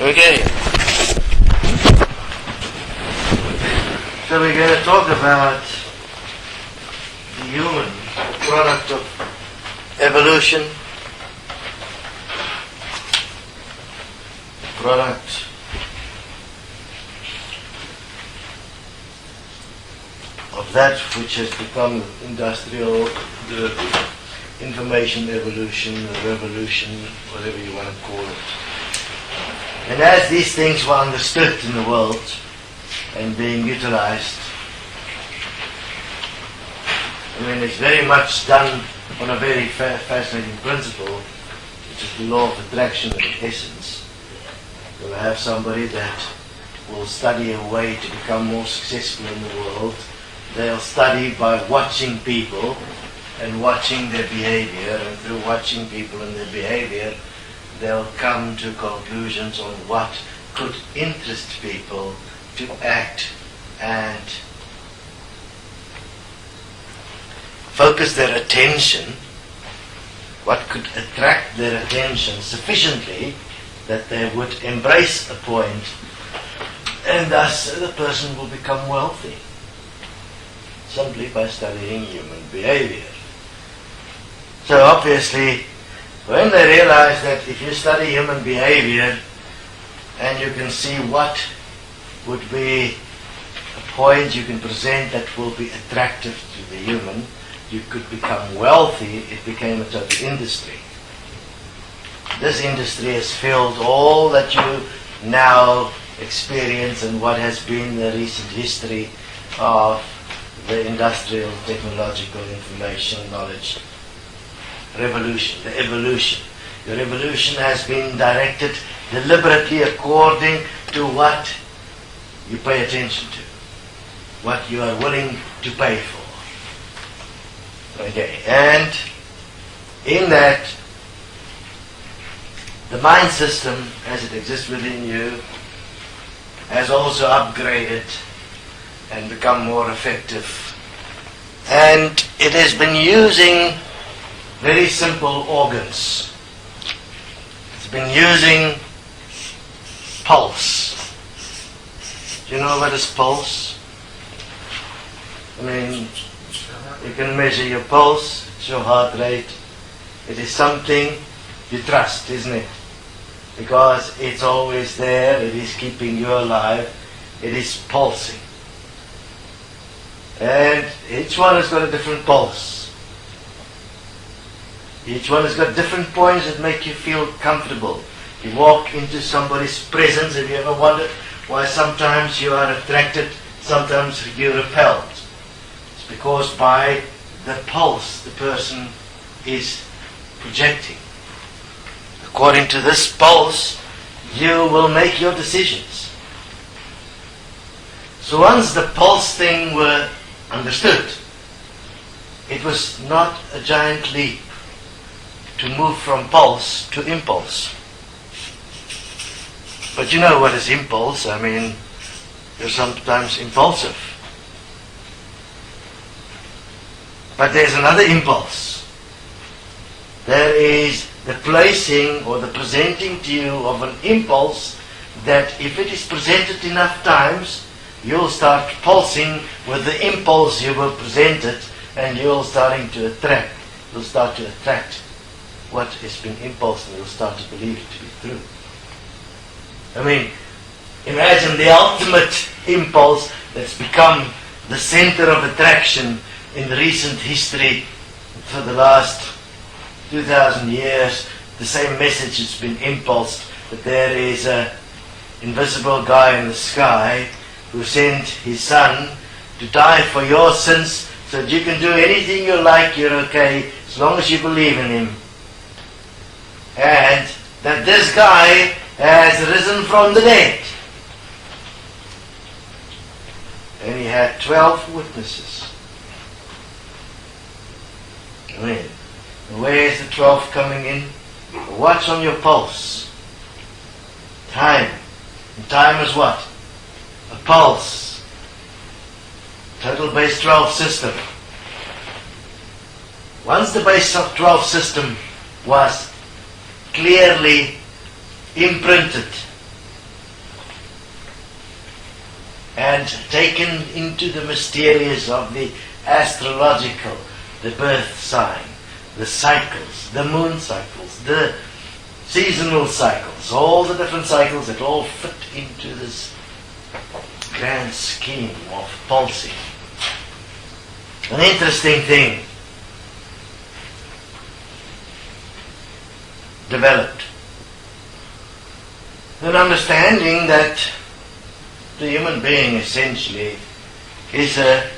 Okay. So we're going to talk about the human product of evolution, product of that which has become industrial, the information evolution, the revolution, whatever you want to call it. And as these things were understood in the world and being utilized, I mean, it's very much done on a very fascinating principle, which is the law of attraction in essence. You'll have somebody that will study a way to become more successful in the world. They'll study by watching people and watching their behavior, and through watching people and their behavior, they'll come to conclusions on what could interest people to act and focus their attention, what could attract their attention sufficiently that they would embrace a point, and thus the person will become wealthy simply by studying human behavior. So obviously, when they realize that if you study human behavior and you can see what would be a point you can present that will be attractive to the human, you could become wealthy. It became a total industry. This industry has filled all that you now experience and what has been the recent history of the industrial, technological, information, knowledge revolution, the evolution. The revolution has been directed deliberately according to what you pay attention to, what you are willing to pay for. Okay, and in that, the mind system as it exists within you has also upgraded and become more effective. And it has been using very simple organs. It's been using pulse. Do you know what is pulse? I mean, you can measure your pulse, it's your heart rate. It is something you trust, isn't it? Because it's always there, it is keeping you alive, it is pulsing. And each one has got a different pulse. Each one has got different points that make you feel comfortable. You walk into somebody's presence, have you ever wondered why sometimes you are attracted, sometimes you're repelled? It's because by the pulse the person is projecting. According to this pulse, you will make your decisions. So once the pulse thing were understood, it was not a giant leap to move from pulse to impulse. But you know what is impulse? I mean, you're sometimes impulsive. But there's another impulse. There is the placing or the presenting to you of an impulse that if it is presented enough times, you'll start pulsing with the impulse you were presented, and you'll start to attract what has been impulsed, and you'll start to believe it to be true. I mean, imagine the ultimate impulse that's become the center of attraction in the recent history for the last 2,000 years. The same message has been impulsed, that there is an invisible guy in the sky who sent his son to die for your sins so that you can do anything you like, you're okay, as long as you believe in him. And that this guy has risen from the dead. And he had 12 witnesses. I mean, where is the 12 coming in? What's on your pulse? Time. And time is what? A pulse. Total base 12 system. Once the base 12 system was clearly imprinted and taken into the mysterious of the astrological, the birth sign, the cycles, the moon cycles, the seasonal cycles, all the different cycles that all fit into this grand scheme of pulsing. An interesting thing developed. An understanding that the human being essentially is an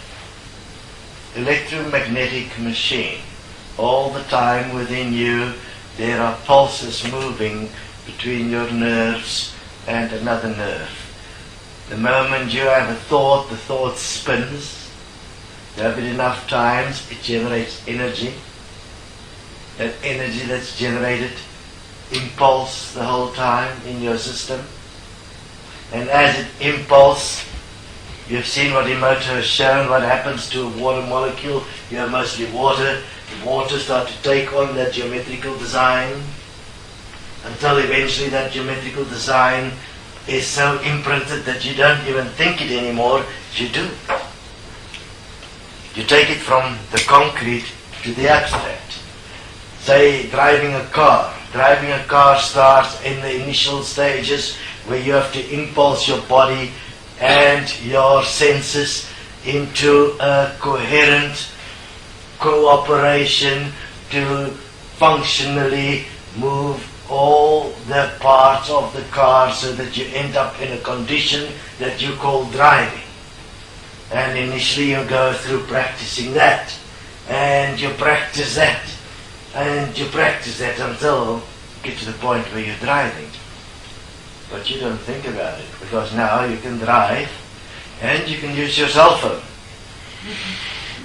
electromagnetic machine. All the time within you there are pulses moving between your nerves and another nerve. The moment you have a thought, the thought spins. You have it enough times, it generates energy. That energy that's generated impulse the whole time in your system. And as it impulse, you've seen what Emoto has shown, what happens to a water molecule. You have mostly water. The water starts to take on that geometrical design until eventually that geometrical design is so imprinted that you don't even think it anymore, you do. You take it from the concrete to the abstract. Say driving a car. Driving a car starts in the initial stages where you have to impulse your body and your senses into a coherent cooperation to functionally move all the parts of the car so that you end up in a condition that you call driving. And initially you go through practicing that, and you practice that, and you practice that until you get to the point where you're driving. But you don't think about it, because now you can drive and you can use your cell phone.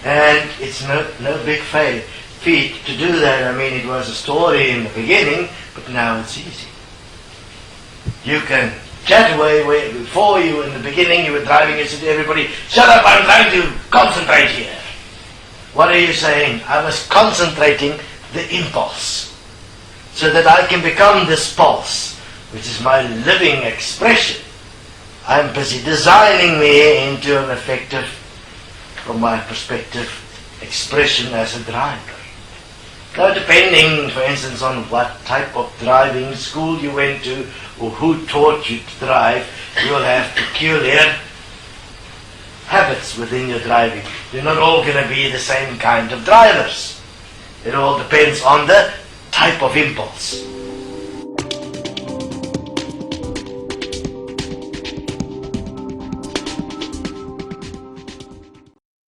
And it's no big feat to do that. I mean, it was a story in the beginning, but now it's easy. You can chat away where before you in the beginning you were driving, you said to everybody, "Shut up, I'm trying to concentrate here." What are you saying? I was concentrating the impulse so that I can become this pulse, which is my living expression. I'm busy designing me into an effective, from my perspective, expression as a driver. Now, depending, for instance, on what type of driving school you went to or who taught you to drive, you will have peculiar habits within your driving. You're not all going to be the same kind of drivers. It all depends on the type of impulse.